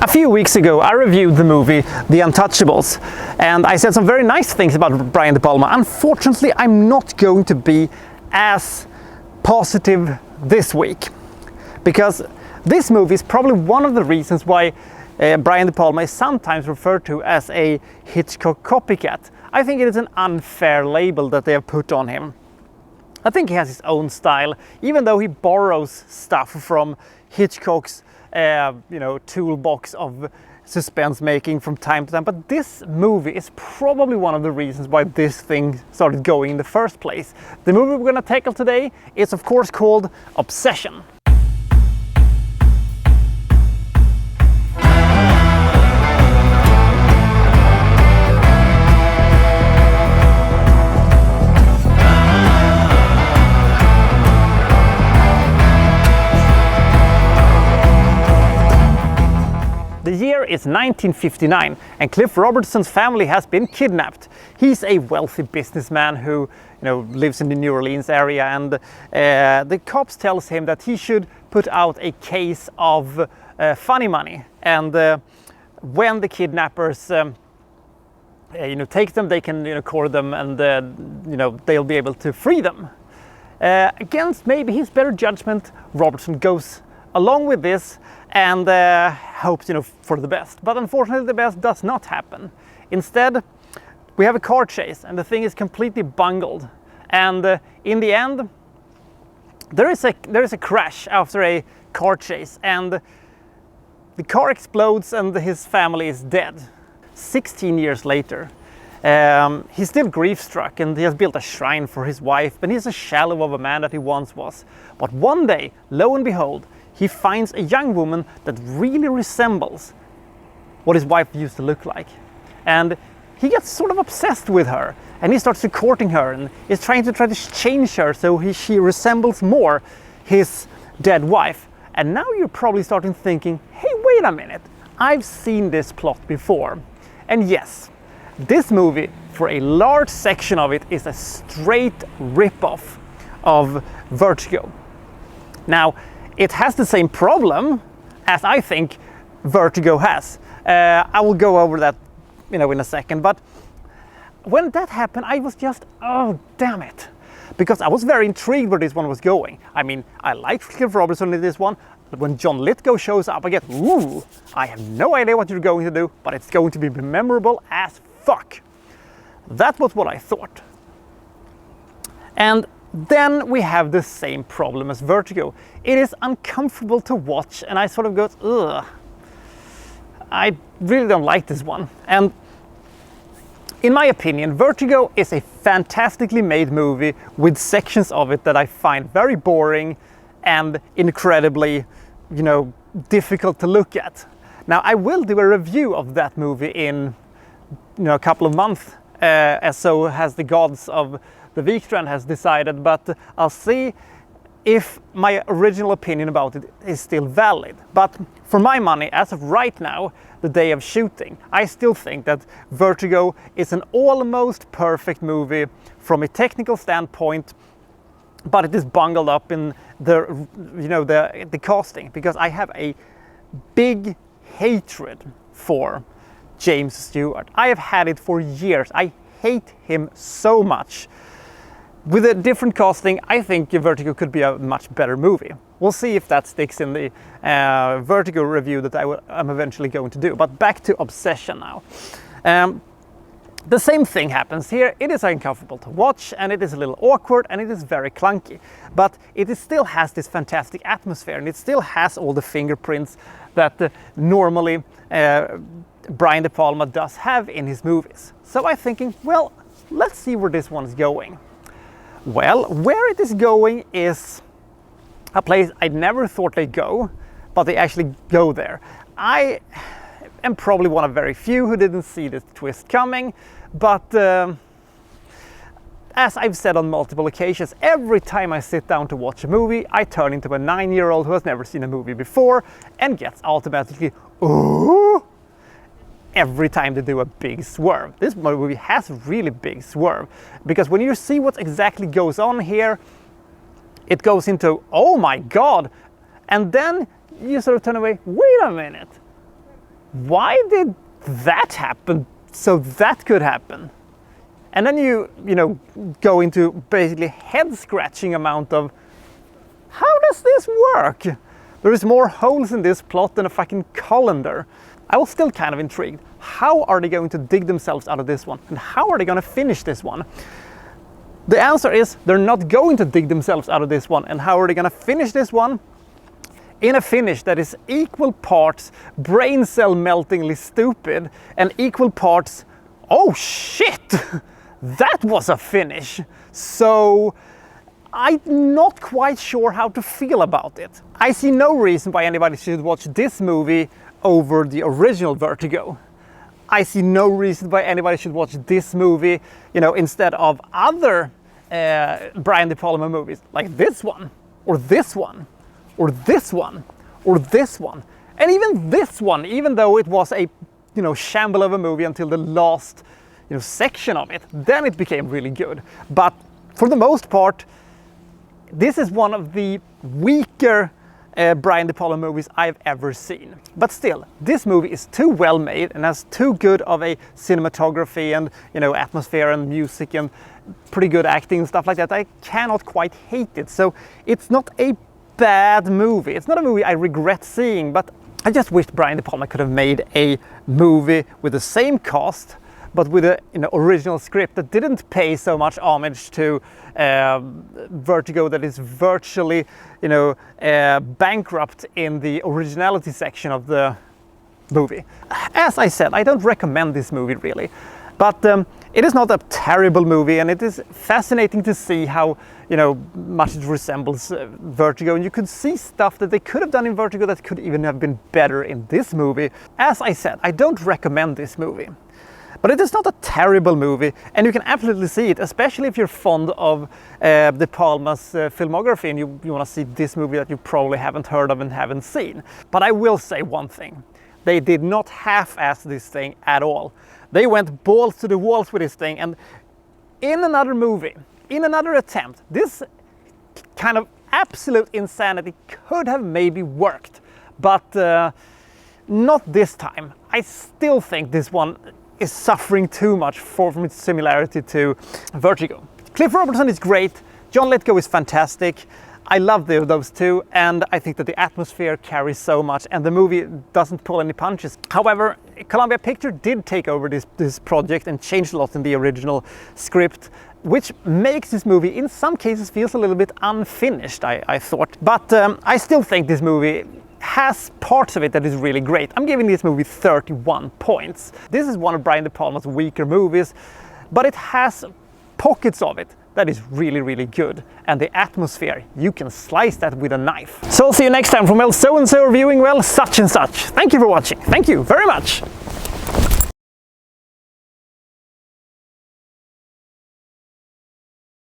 A few weeks ago I reviewed the movie The Untouchables and I said some very nice things about Brian De Palma. Unfortunately, I'm not going to be as positive this week because this movie is probably one of the reasons why Brian De Palma is sometimes referred to as a Hitchcock copycat. I think it is an unfair label that they have put on him. I think he has his own style, even though he borrows stuff from Hitchcock's toolbox of suspense making from time to time. But this movie is probably one of the reasons why this thing started going in the first place. The movie we're going to tackle today is of course called Obsession. The year is 1959 and Cliff Robertson's family has been kidnapped. He's a wealthy businessman who lives in the New Orleans area, and the cops tells him that he should put out a case of funny money, and when the kidnappers take them, they can court them, and they'll be able to free them. Against maybe his better judgment, Robertson goes along with this and hopes for the best. But unfortunately the best does not happen. Instead we have a car chase and the thing is completely bungled, and in the end there is a crash after a car chase and the car explodes and his family is dead. 16 years later he's still grief-struck and he has built a shrine for his wife, and he's a shallow of a man that he once was. But one day, lo and behold, he finds a young woman that really resembles what his wife used to look like. And he gets sort of obsessed with her, and he starts courting her and is trying to change her so she resembles more his dead wife. And now you're probably starting thinking, hey, wait a minute, I've seen this plot before. And yes, this movie, for a large section of it, is a straight rip-off of Vertigo. Now, it has the same problem as I think Vertigo has. I will go over that in a second, but when that happened I was just, oh damn it, because I was very intrigued where this one was going. I mean, I like Cliff Robertson in this one, but when John Lithgow shows up I get, ooh, I have no idea what you're going to do, but it's going to be memorable as fuck. That was what I thought. And then we have the same problem as Vertigo. It is uncomfortable to watch, and I sort of go, ugh, I really don't like this one. And in my opinion, Vertigo is a fantastically made movie with sections of it that I find very boring and incredibly, difficult to look at. Now, I will do a review of that movie in, a couple of months, as so has the gods of the Vikstrand has decided, but I'll see if my original opinion about it is still valid. But for my money, as of right now, the day of shooting, I still think that Vertigo is an almost perfect movie from a technical standpoint, but it is bungled up in the casting, because I have a big hatred for James Stewart. I have had it for years. I hate him so much. With a different casting, I think Vertigo could be a much better movie. We'll see if that sticks in the Vertigo review that I'm eventually going to do. But back to Obsession now. The same thing happens here. It is uncomfortable to watch, and it is a little awkward, and it is very clunky. But it still has this fantastic atmosphere, and it still has all the fingerprints that normally Brian De Palma does have in his movies. So I'm thinking, well, let's see where this one is going. Well, where it is going is a place I never thought they'd go, but they actually go there. I am probably one of very few who didn't see this twist coming, but as I've said on multiple occasions, every time I sit down to watch a movie, I turn into a 9-year-old who has never seen a movie before and gets automatically, ooh, every time they do a big swerve. This movie has really big swerve, because when you see what exactly goes on here, it goes into, oh my god, and then you sort of turn away, wait a minute, why did that happen so that could happen? And then you know, go into basically head-scratching amount of, how does this work? There is more holes in this plot than a fucking colander. I was still kind of intrigued. How are they going to dig themselves out of this one? And how are they going to finish this one? The answer is they're not going to dig themselves out of this one. And how are they going to finish this one? In a finish that is equal parts brain cell meltingly stupid and equal parts, oh shit, that was a finish. So I'm not quite sure how to feel about it. I see no reason why anybody should watch this movie over the original Vertigo. I see no reason why anybody should watch this movie, you know, instead of other Brian De Palma movies, like this one, or this one, or this one, or this one. And even this one, even though it was a, you know, shamble of a movie until the last, you know, section of it, then it became really good. But for the most part, this is one of the weaker Brian De Palma movies I've ever seen. But still, this movie is too well made and has too good of a cinematography and, you know, atmosphere and music and pretty good acting and stuff like that. I cannot quite hate it. So it's not a bad movie. It's not a movie I regret seeing, but I just wish Brian De Palma could have made a movie with the same cast, but with a, you know, original script that didn't pay so much homage to Vertigo, that is virtually, you know, bankrupt in the originality section of the movie. As I said, I don't recommend this movie really, but it is not a terrible movie, and it is fascinating to see how, you know, much it resembles Vertigo, and you could see stuff that they could have done in Vertigo that could even have been better in this movie. As I said, I don't recommend this movie. But it is not a terrible movie, and you can absolutely see it, especially if you're fond of De Palma's filmography and you want to see this movie that you probably haven't heard of and haven't seen. But I will say one thing. They did not half-ass this thing at all. They went balls to the walls with this thing, and in another movie, in another attempt, this kind of absolute insanity could have maybe worked. But not this time. I still think this one is suffering too much from its similarity to Vertigo. Cliff Robertson is great, John Lithgow is fantastic, I love those two, and I think that the atmosphere carries so much and the movie doesn't pull any punches. However, Columbia Pictures did take over this project and changed a lot in the original script, which makes this movie in some cases feels a little bit unfinished, I thought. But I still think this movie has parts of it that is really great. I'm giving this movie 31 points. This is one of Brian De Palma's weaker movies, but it has pockets of it that is really, really good. And the atmosphere, you can slice that with a knife. So I'll see you next time from, well, so-and-so reviewing, well, such and such. Thank you for watching. Thank you very much.